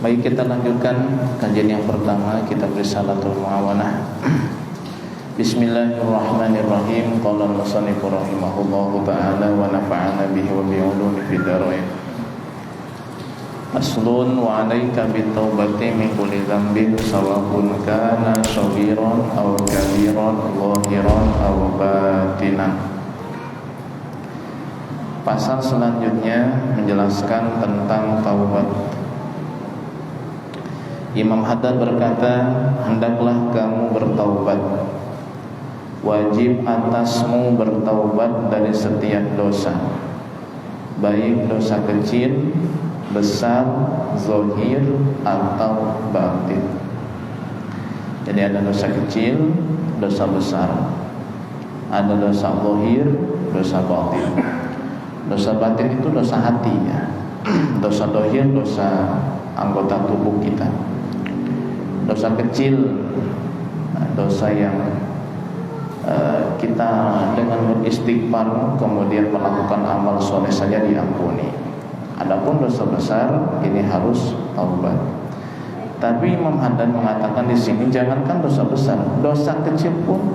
Baik, kita lanjutkan kajian yang pertama kitab Risalatul Muawanah. Bismillahirrahmanirrahim. Qala al-musannif rahimahullahu ta'ala wa nafa'ana bihi wa bi ulumi fid dharain. Aslun wa 'alaika bit-taubati min kulli dhanbin sawa'un kana saghiran aw kabiran zahiran aw batinan. Pasal selanjutnya menjelaskan tentang taubat. Imam Haddad berkata, hendaklah kamu bertaubat. Wajib atasmu bertaubat dari setiap dosa, baik dosa kecil, besar, zahir atau batin. Jadi ada dosa kecil, dosa besar, ada dosa zahir, dosa batin. Dosa batin itu dosa hati ya. Dosa zahir dosa anggota tubuh kita. Dosa kecil, dosa yang kita dengan beristighfar kemudian melakukan amal soleh saja diampuni. Adapun dosa besar ini harus taubat. Tapi Imam Haddad mengatakan di sini jangankan dosa besar, dosa kecil pun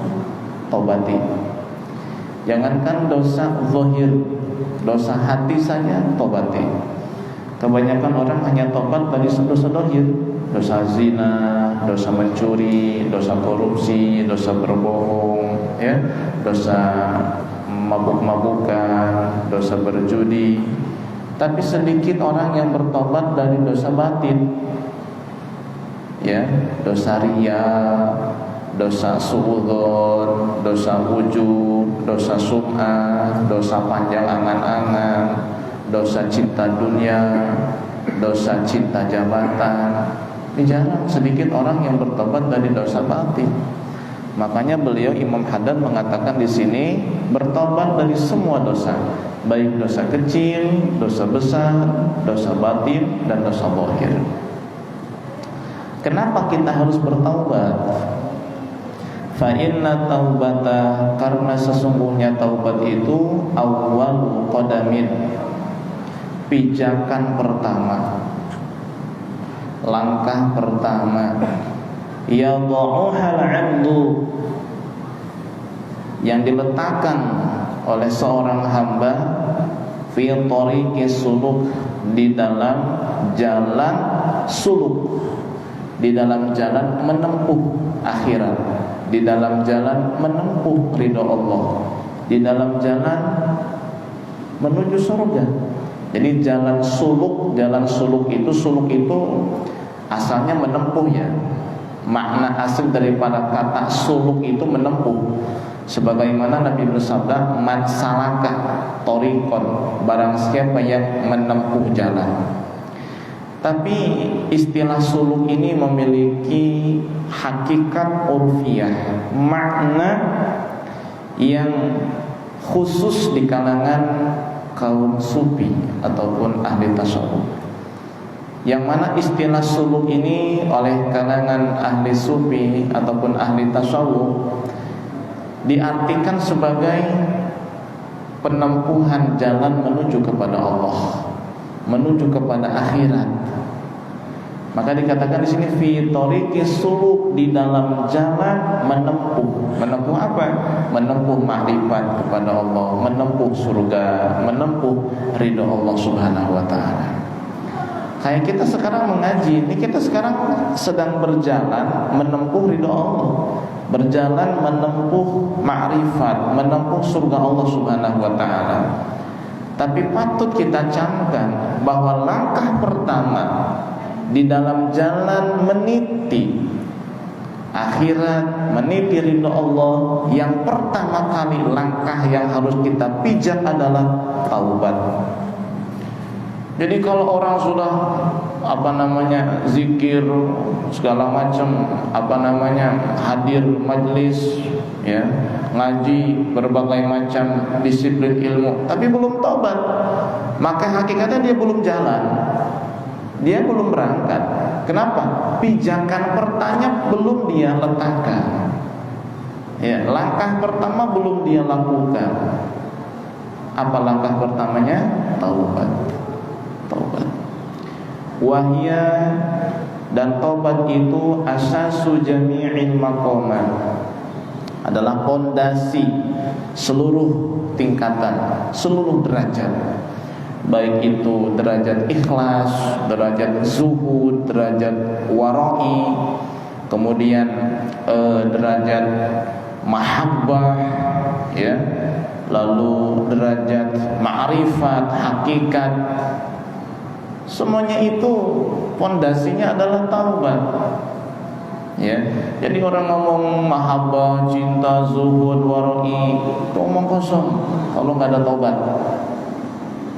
taubati. Jangankan dosa zahir, dosa hati saja taubati. Kebanyakan orang hanya tobat dari dosa zahir, dosa zina, dosa mencuri, dosa korupsi, dosa berbohong, ya, dosa mabuk-mabukan, dosa berjudi. Tapi sedikit orang yang bertobat dari dosa batin, ya, dosa riya, dosa suudzon, dosa ujub, dosa sum'ah, dosa panjang angan-angan, dosa cinta dunia, dosa cinta jabatan. Ini jarang, sedikit orang yang bertobat dari dosa batin. Makanya beliau Imam Haddad mengatakan di sini bertobat dari semua dosa, baik dosa kecil, dosa besar, dosa batin dan dosa zahir. Kenapa kita harus bertaubat? Fa inna taubata, karena sesungguhnya taubat itu awwal qadamin, pijakan pertama, langkah pertama, yadha'uhal 'abdu, yang diletakkan oleh seorang hamba fi thariqis suluk, di dalam jalan suluk, di dalam jalan menempuh akhirat, di dalam jalan menempuh ridha Allah, di dalam jalan menuju surga. Jadi jalan suluk itu asalnya menempuh ya. Makna asli daripada kata suluk itu menempuh. Sebagaimana Nabi bersabda, man salaka thariqan, barang siapa yang menempuh jalan. Tapi istilah suluk ini memiliki hakikat urfiyah, makna yang khusus di kalangan kaum sufi ataupun ahli tasawuf. Yang mana istilah suluk ini oleh kalangan ahli sufi ataupun ahli tasawuf diartikan sebagai penempuhan jalan menuju kepada Allah, menuju kepada akhirat. Maka dikatakan di sini fi thariqis suluk, di dalam jalan menempuh. Menempuh apa? Menempuh makrifat kepada Allah, menempuh surga, menempuh ridha Allah Subhanahu wa taala. Kayak kita sekarang mengaji, ini kita sekarang sedang berjalan menempuh ridha Allah, berjalan menempuh makrifat, menempuh surga Allah Subhanahu wa taala. Tapi patut kita camkan bahwa langkah pertama di dalam jalan meniti akhirat, meniti ridha Allah, yang pertama kali langkah yang harus kita pijak adalah taubat. Jadi kalau orang sudah zikir segala macam, hadir majlis, ya, ngaji berbagai macam disiplin ilmu, tapi belum taubat, maka hakikatnya dia belum jalan, dia belum berangkat. Kenapa? Pijakan pertama belum dia letakkan, ya, langkah pertama belum dia lakukan. Apa langkah pertamanya? Taubat. Wahya, dan taubat itu asasu jami'il maqamat, adalah pondasi seluruh tingkatan, seluruh derajat, baik itu derajat ikhlas, derajat zuhud, derajat wara'i, kemudian derajat mahabbah, ya, lalu derajat ma'rifat, hakikat. Semuanya itu pondasinya adalah taubat. Ya, jadi orang ngomong mahabbah, cinta, zuhud, wara'i, itu omong kosong kalau nggak ada taubat.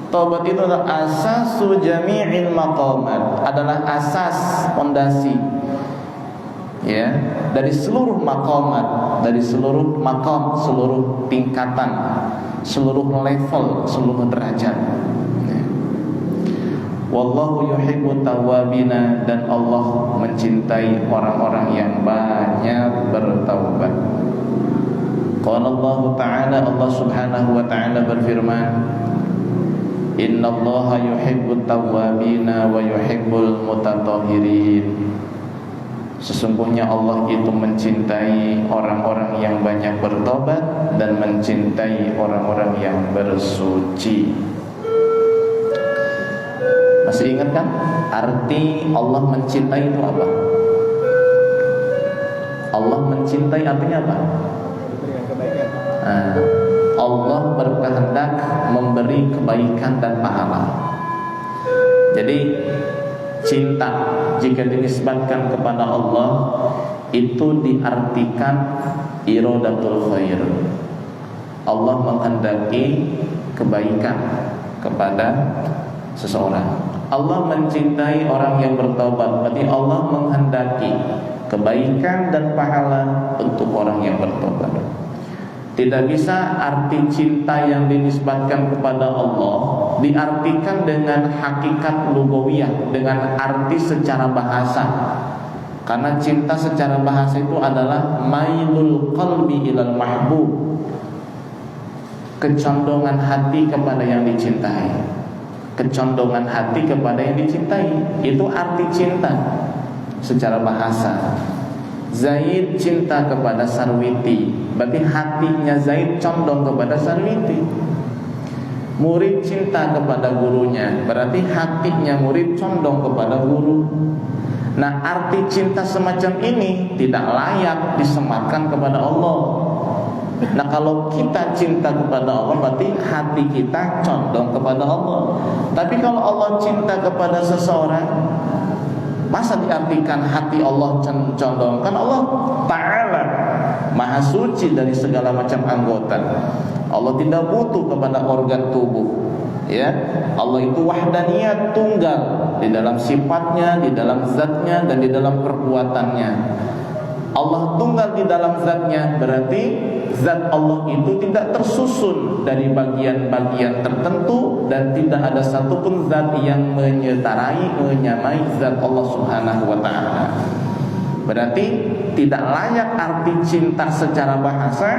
Taubat itu adalah asasu jami'il maqamat, adalah asas, pondasi, ya, dari seluruh maqamat, dari seluruh maqam, seluruh tingkatan, seluruh level, seluruh derajat. Wallahu yuhibbut tawwabina, dan Allah mencintai orang-orang yang banyak bertaubat. Qala Allah Ta'ala, Allah Subhanahu wa Ta'ala berfirman, Innallaha yuhibbut tawwabina wa yuhibbul mutatahhirin. Sesungguhnya Allah itu mencintai orang-orang yang banyak bertobat dan mencintai orang-orang yang bersuci. Masih ingat kan arti Allah mencintai itu apa? Allah mencintai artinya apa? Allah berkehendak memberi kebaikan dan pahala. Jadi cinta jika dinisbatkan kepada Allah itu diartikan iradatul khair. Allah menghendaki kebaikan kepada seseorang. Allah mencintai orang yang bertaubat, berarti Allah menghendaki kebaikan dan pahala untuk orang yang bertobat. Tidak bisa arti cinta yang dinisbatkan kepada Allah diartikan dengan hakikat lugawiyah, dengan arti secara bahasa. Karena cinta secara bahasa itu adalah mailul qalbi ilal mahbub, kecondongan hati kepada yang dicintai. Kecondongan hati kepada yang dicintai, itu arti cinta secara bahasa. Zaid cinta kepada Sarwiti, berarti hatinya Zaid condong kepada Sarwiti. Murid cinta kepada gurunya, berarti hatinya murid condong kepada guru. Nah, arti cinta semacam ini tidak layak disematkan kepada Allah. Nah, kalau kita cinta kepada Allah, berarti hati kita condong kepada Allah. Tapi kalau Allah cinta kepada seseorang, masa diartikan hati Allah condong? Kan Allah Ta'ala Maha suci dari segala macam anggota. Allah tidak butuh kepada organ tubuh, ya. Allah itu wahdaniyat, tunggal di dalam sifatnya, di dalam zatnya, dan di dalam perbuatannya. Allah tunggal di dalam zatnya, berarti zat Allah itu tidak tersusun dari bagian-bagian tertentu, dan tidak ada satupun zat yang menyamai zat Allah Subhanahu wa Ta'ala. Berarti tidak layak arti cinta secara bahasa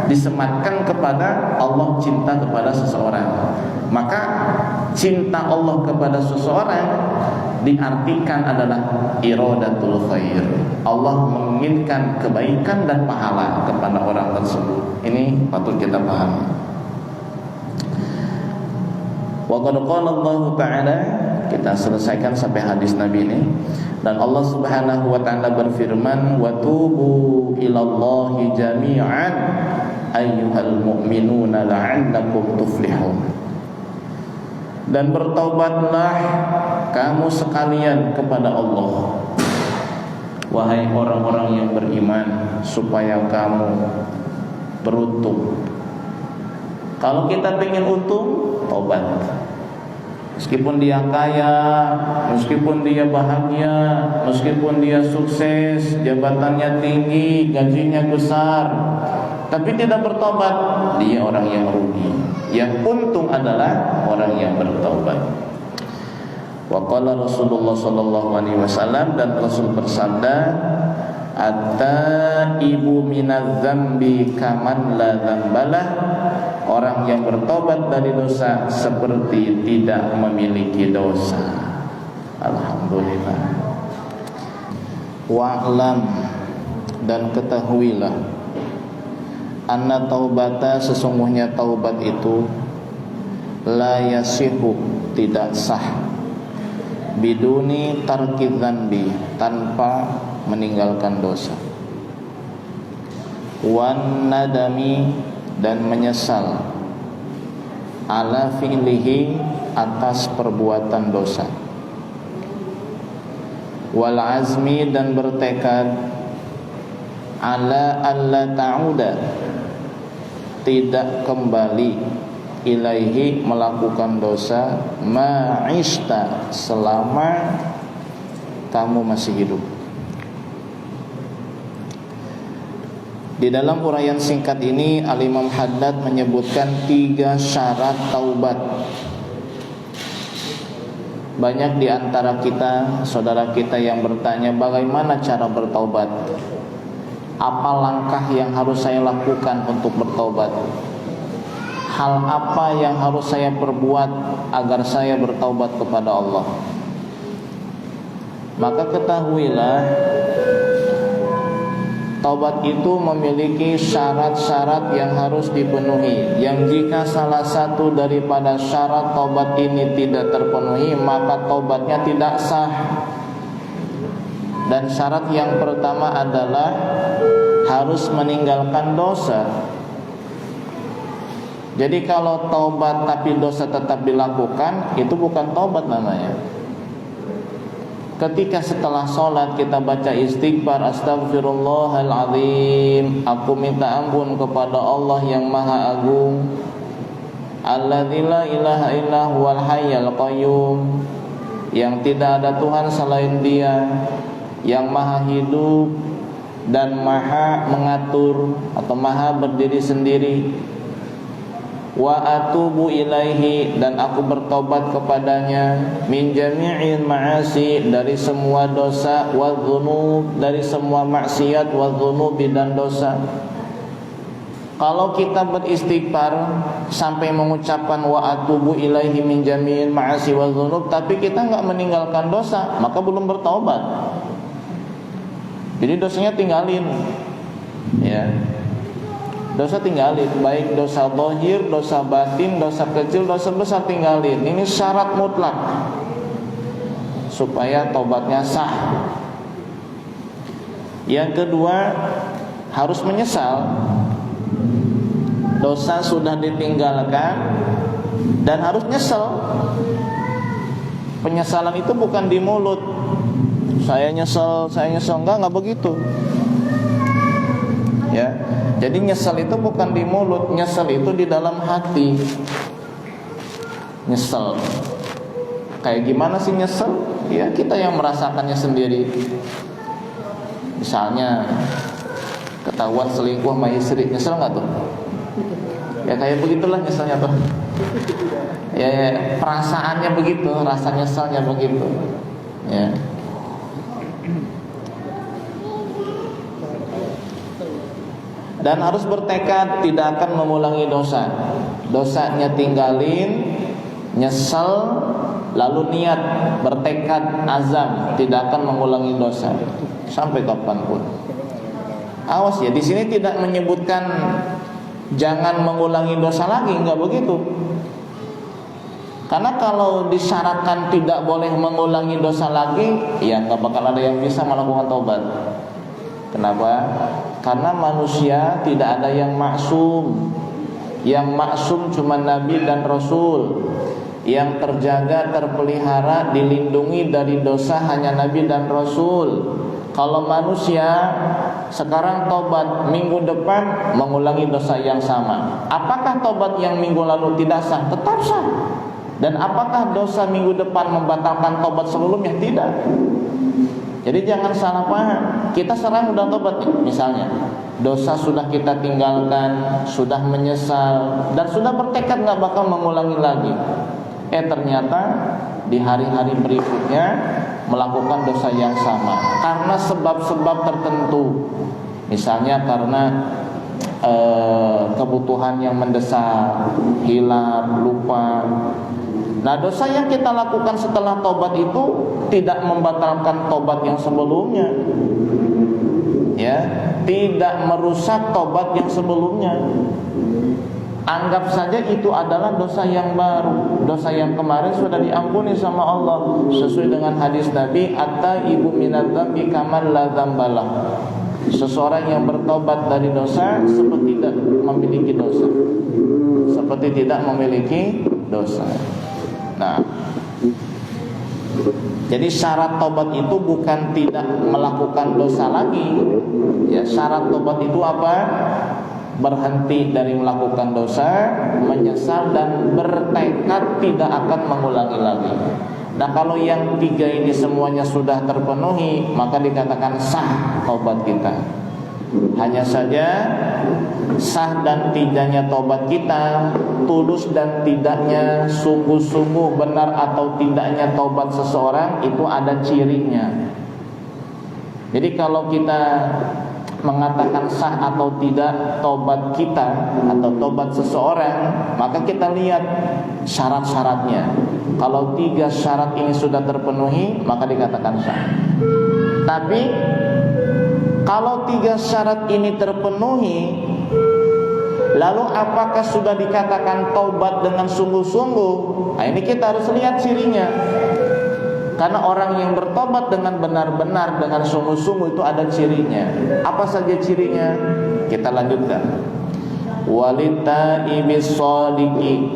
disematkan kepada Allah cinta kepada seseorang. Maka cinta Allah kepada seseorang diartikan adalah iradatul khair. Allah menginginkan kebaikan dan pahala kepada orang tersebut. Ini patut kita pahami. Wa qad qala Allah Ta'ala, kita selesaikan sampai hadis Nabi ini. Dan Allah Subhanahu wa Ta'ala berfirman, wa tubu ilallahi jami'an ayyuhal mu'minuna la'allakum tuflihun. Dan bertaubatlah kamu sekalian kepada Allah, wahai orang-orang yang beriman, supaya kamu beruntung. Kalau kita ingin untung, taubat. Meskipun dia kaya, meskipun dia bahagia, meskipun dia sukses, jabatannya tinggi, gajinya besar, tapi tidak bertobat, dia orang yang rugi. Yang untung adalah orang yang bertobat. Wa qala Rasulullah sallallahu alaihi wasallam, dan Rasul bersabda, at-taibu minadz dzambi kaman la dzambalah. Orang yang bertobat dari dosa seperti tidak memiliki dosa. Alhamdulillah. Wa'lam, dan ketahuilah, anna taubata, sesungguhnya taubat itu la yasihu, tidak sah, biduni tarki dzanbi, tanpa meninggalkan dosa, wan nadami, dan menyesal, ala fi'lihi, atas perbuatan dosa, wal azmi, dan bertekad, ala alla ta'uda, tidak kembali, ilaihi, melakukan dosa, ma'ishta, selama kamu masih hidup. Di dalam uraian singkat ini Al-Imam Haddad menyebutkan 3 syarat taubat. Banyak di antara kita, saudara kita yang bertanya, bagaimana cara bertaubat? Apa langkah yang harus saya lakukan untuk bertaubat? Hal apa yang harus saya perbuat agar saya bertaubat kepada Allah? Maka ketahuilah, taubat itu memiliki syarat-syarat yang harus dipenuhi. Yang jika salah satu daripada syarat taubat ini tidak terpenuhi, maka taubatnya tidak sah. Dan syarat yang pertama adalah harus meninggalkan dosa. Jadi kalau taubat tapi dosa tetap dilakukan, itu bukan taubat namanya. Ketika setelah sholat kita baca istighfar, astaghfirullahaladzim, aku minta ampun kepada Allah yang maha agung, alladzi la ilaha illa huwal hayyul qayyum, yang tidak ada Tuhan selain Dia, yang maha hidup dan maha mengatur atau maha berdiri sendiri. Wa atubu ilaihi, dan aku bertobat kepadanya, min jami'il ma'asi, dari semua dosa, wa dzunub, dari semua maksiat, wa dzunubi, dan dosa. Kalau kita beristighfar sampai mengucapkan wa atubu ilaihi min jami'il ma'asi wa dzunub, tapi kita enggak meninggalkan dosa, maka belum bertobat. Jadi dosanya tinggalin, ya. Dosa tinggalin, baik dosa zahir, dosa batin, dosa kecil, dosa besar tinggalin. Ini syarat mutlak supaya taubatnya sah. Yang kedua, harus menyesal. Dosa sudah ditinggalkan dan harus nyesel. Penyesalan itu bukan di mulut. Saya nyesel, enggak begitu. Ya. Jadi nyesel itu bukan di mulut, nyesel itu di dalam hati. Nyesel. Kayak gimana sih nyesel? Ya kita yang merasakannya sendiri. Misalnya ketahuan selingkuh sama istri, nyesel nggak tuh? Ya kayak begitulah nyeselnya tuh. Ya perasaannya begitu, rasa nyeselnya begitu. Ya. Dan harus bertekad tidak akan mengulangi dosa. Dosanya tinggalin, nyesel, lalu niat, bertekad, azam, tidak akan mengulangi dosa sampai kapanpun. Awas ya, di sini tidak menyebutkan jangan mengulangi dosa lagi, enggak begitu. Karena kalau disyaratkan tidak boleh mengulangi dosa lagi, ya enggak bakal ada yang bisa melakukan taubat. Kenapa? Karena manusia tidak ada yang maksum. Yang maksum cuma Nabi dan Rasul. Yang terjaga, terpelihara, dilindungi dari dosa hanya Nabi dan Rasul. Kalau manusia sekarang tobat, minggu depan mengulangi dosa yang sama, apakah tobat yang minggu lalu tidak sah? Tetap sah. Dan apakah dosa minggu depan membatalkan tobat sebelumnya? Tidak. Jadi jangan salah paham. Kita sekarang udah tobat nih, misalnya dosa sudah kita tinggalkan, sudah menyesal, dan sudah bertekad gak bakal mengulangi lagi. Ternyata di hari-hari berikutnya melakukan dosa yang sama karena sebab-sebab tertentu. Misalnya karena kebutuhan yang mendesak, hilang, lupa, Nah, dosa yang kita lakukan setelah tobat itu tidak membatalkan tobat yang sebelumnya, ya, tidak merusak tobat yang sebelumnya. Anggap saja itu adalah dosa yang baru. Dosa yang kemarin sudah diampuni sama Allah, sesuai dengan hadis Nabi, at-taibu minadz-dzambi kaman la dzambalah. Seseorang yang bertobat dari dosa seperti tidak memiliki dosa. Seperti tidak memiliki dosa. Nah, jadi syarat tobat itu bukan tidak melakukan dosa lagi. Ya, syarat tobat itu apa? Berhenti dari melakukan dosa, menyesal dan bertekad tidak akan mengulangi lagi. Nah, kalau yang tiga ini semuanya sudah terpenuhi, maka dikatakan sah tobat kita. Hanya saja sah dan tidaknya tobat kita, tulus dan tidaknya, sungguh-sungguh benar atau tidaknya tobat seseorang itu ada cirinya. Jadi kalau kita mengatakan sah atau tidak tobat kita atau tobat seseorang, maka kita lihat syarat-syaratnya. Kalau tiga syarat ini sudah terpenuhi, maka dikatakan sah. Tapi kalau tiga syarat ini terpenuhi, lalu apakah sudah dikatakan taubat dengan sungguh-sungguh? Nah, ini kita harus lihat cirinya. Karena orang yang bertobat dengan benar-benar, dengan sungguh-sungguh itu ada cirinya. Apa saja cirinya? Kita lanjutkan. Walittaibis shadiqi,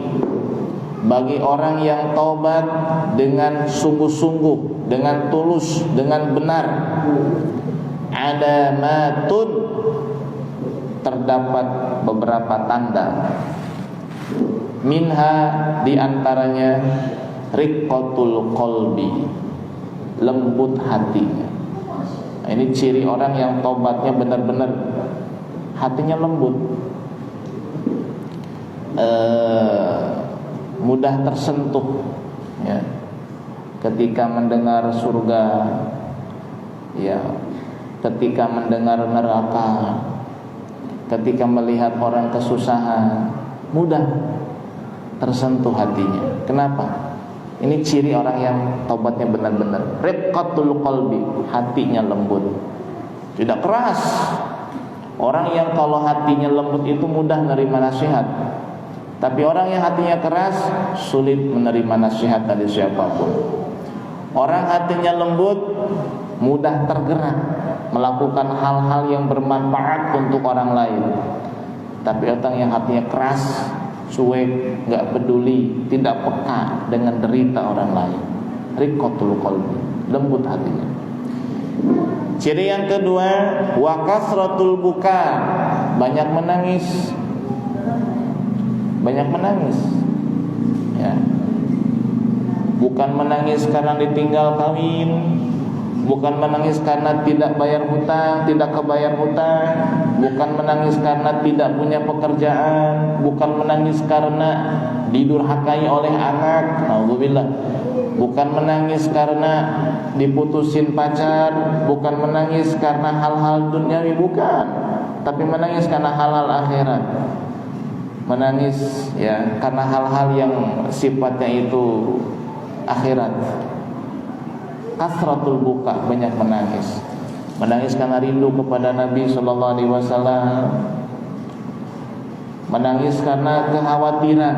bagi orang yang taubat dengan sungguh-sungguh, dengan tulus, dengan benar. Adamatun, terdapat beberapa tanda. Minha, diantaranya riqqatul qalbi, lembut hatinya. Nah, ini ciri orang yang tobatnya benar-benar hatinya lembut, mudah tersentuh, ya, ketika mendengar surga, ya, ketika mendengar neraka, ketika melihat orang kesusahan, mudah tersentuh hatinya. Kenapa? Ini ciri orang yang tobatnya benar-benar riqqatul qalbi, hatinya lembut, tidak keras. Orang yang kalau hatinya lembut itu mudah menerima nasihat. Tapi orang yang hatinya keras sulit menerima nasihat dari siapapun. Orang hatinya lembut mudah tergerak melakukan hal-hal yang bermanfaat untuk orang lain. Tapi orang yang hatinya keras, cuek, enggak peduli, tidak peka dengan derita orang lain. Riqqatul qalbi, lembut hatinya. Ciri yang kedua, wa kasratul buka, banyak menangis. Banyak menangis. Ya. Bukan menangis karena ditinggal kawin, bukan menangis karena tidak bayar hutang, tidak kebayar hutang, bukan menangis karena tidak punya pekerjaan, bukan menangis karena didurhakai oleh anak, naudzubillah, bukan menangis karena diputusin pacar, bukan menangis karena hal-hal duniawi, bukan, tapi menangis karena hal-hal akhirat. Menangis ya karena hal-hal yang sifatnya itu akhirat. Kasratul buka, banyak menangis. Menangis karena rindu kepada Nabi sallallahu alaihi wasallam. Menangis karena kekhawatiran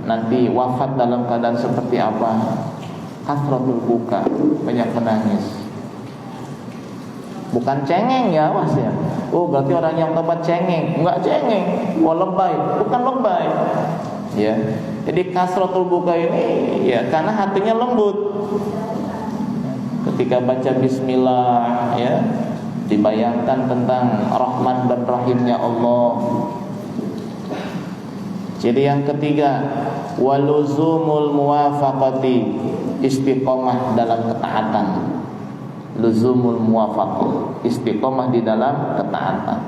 nanti wafat dalam keadaan seperti apa. Kasratul buka, banyak menangis. Bukan cengeng ya, Mas ya. Oh, berarti orang yang tobat cengeng. Enggak cengeng, lebay, bukan lebay. Ya. Jadi kasratul buka ini ya karena hatinya lembut. Ketika baca bismillah, ya, dibayangkan tentang Rahman dan Rahimnya Allah. Jadi yang ketiga, waluzumul muwafaqati, istiqomah dalam ketaatan. Luzumul muwafaqah, istiqomah di dalam ketaatan.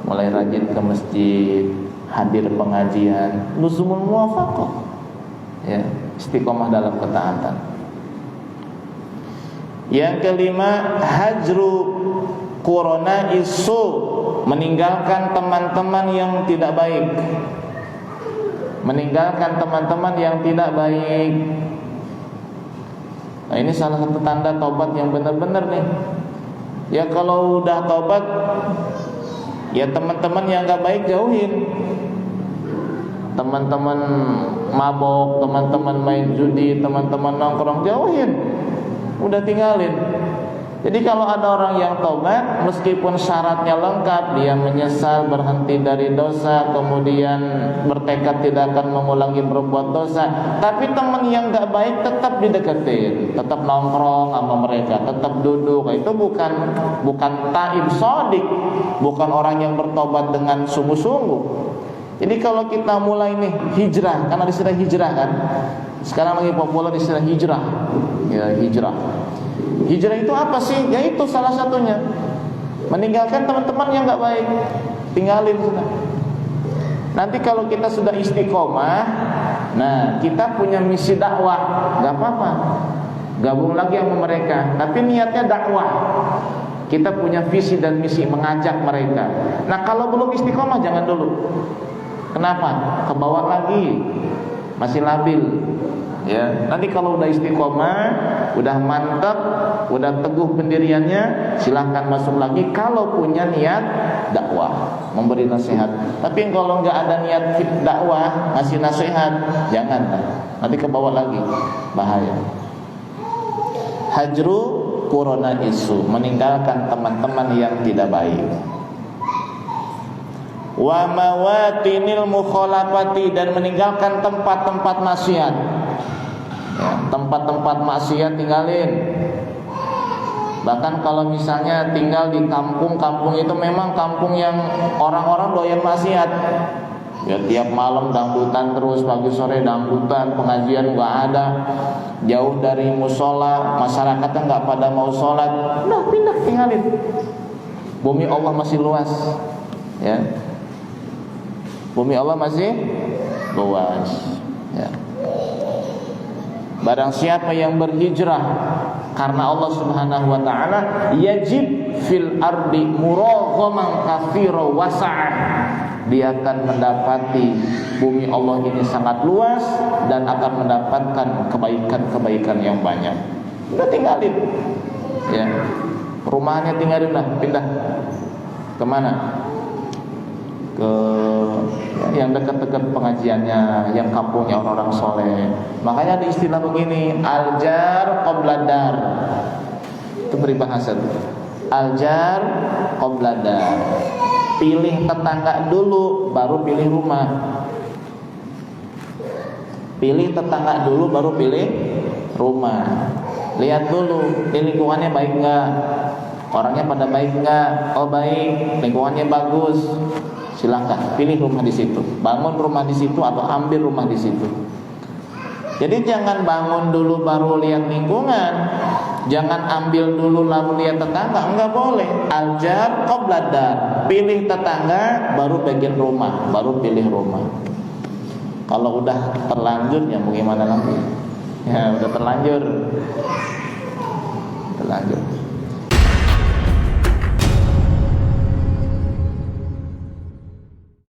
Mulai rajin ke masjid, hadir pengajian, luzumul muwafaqah. Ya, istiqomah dalam ketaatan. Yang kelima, hajru qurana isu, meninggalkan teman-teman yang tidak baik. meninggalkan teman-teman yang tidak baik. Nah, ini salah satu tanda tobat yang benar-benar nih. Ya kalau udah tobat, ya teman-teman yang gak baik jauhin. Teman-teman mabok, teman-teman main judi, teman-teman nongkrong, jauhin. Udah tinggalin. Jadi kalau ada orang yang tobat, meskipun syaratnya lengkap, dia menyesal, berhenti dari dosa, kemudian bertekad tidak akan mengulangi berbuat dosa, tapi teman yang gak baik tetap dideketin, tetap nongkrong sama mereka, tetap duduk. Itu bukan taib sodik, bukan orang yang bertobat dengan sungguh-sungguh. Jadi kalau kita mulai nih hijrah, karena istilah hijrah kan, sekarang lagi populer istilah hijrah. Ya, hijrah. Hijrah itu apa sih? Ya itu salah satunya, meninggalkan teman-teman yang gak baik, tinggalin sudah. Nanti kalau kita sudah istiqomah, nah kita punya misi dakwah, gak apa-apa, gabung lagi sama mereka, tapi niatnya dakwah. Kita punya visi dan misi mengajak mereka. Nah kalau belum istiqomah jangan dulu. Kenapa? Kebawa lagi, masih labil. Ya, nanti kalau udah istiqomah, udah mantap, udah teguh pendiriannya, silahkan masuk lagi kalau punya niat dakwah, memberi nasihat. Tapi kalau nggak ada niat dakwah, ngasih nasihat, jangan. Nanti kebawa lagi, bahaya. Hajru qurana isu, meninggalkan teman-teman yang tidak baik. Wa mawatinil mukhalafati, dan meninggalkan tempat-tempat maksiat. Ya, tempat-tempat maksiat tinggalin. Bahkan kalau misalnya tinggal di kampung itu memang kampung yang orang-orang doyan maksiat. Ya tiap malam dangdutan terus, pagi sore dangdutan, pengajian nggak ada, jauh dari musola, masyarakatnya nggak pada mau sholat, udah pindah, tinggalin. Bumi Allah masih luas, ya. Bumi Allah masih luas, ya. Barang siapa yang berhijrah karena Allah Subhanahu wa taala, yajib fil ardi muraghaman katsira wasa'ah, dia akan mendapati bumi Allah ini sangat luas dan akan mendapatkan kebaikan-kebaikan yang banyak. Udah tinggalin, ya. Rumahnya tinggalin lah, pindah. Kemana? Ke yang dekat-dekat pengajiannya, yang kampungnya orang-orang soleh. Makanya ada istilah begini, aljar qobladar. Itu peribahasa tuh. Aljar qobladar. Pilih tetangga dulu, baru pilih rumah. Pilih tetangga dulu, baru pilih rumah. Lihat dulu, di lingkungannya baik nggak? Orangnya pada baik nggak? Oh baik, lingkungannya bagus. Silahkan pilih rumah di situ, bangun rumah di situ atau ambil rumah di situ. Jadi jangan bangun dulu baru lihat lingkungan, jangan ambil dulu lalu lihat tetangga, enggak boleh. Aljar qobladar, pilih tetangga baru bagian rumah, baru pilih rumah. Kalau udah terlanjur ya mau gimana lagi? Ya udah terlanjur.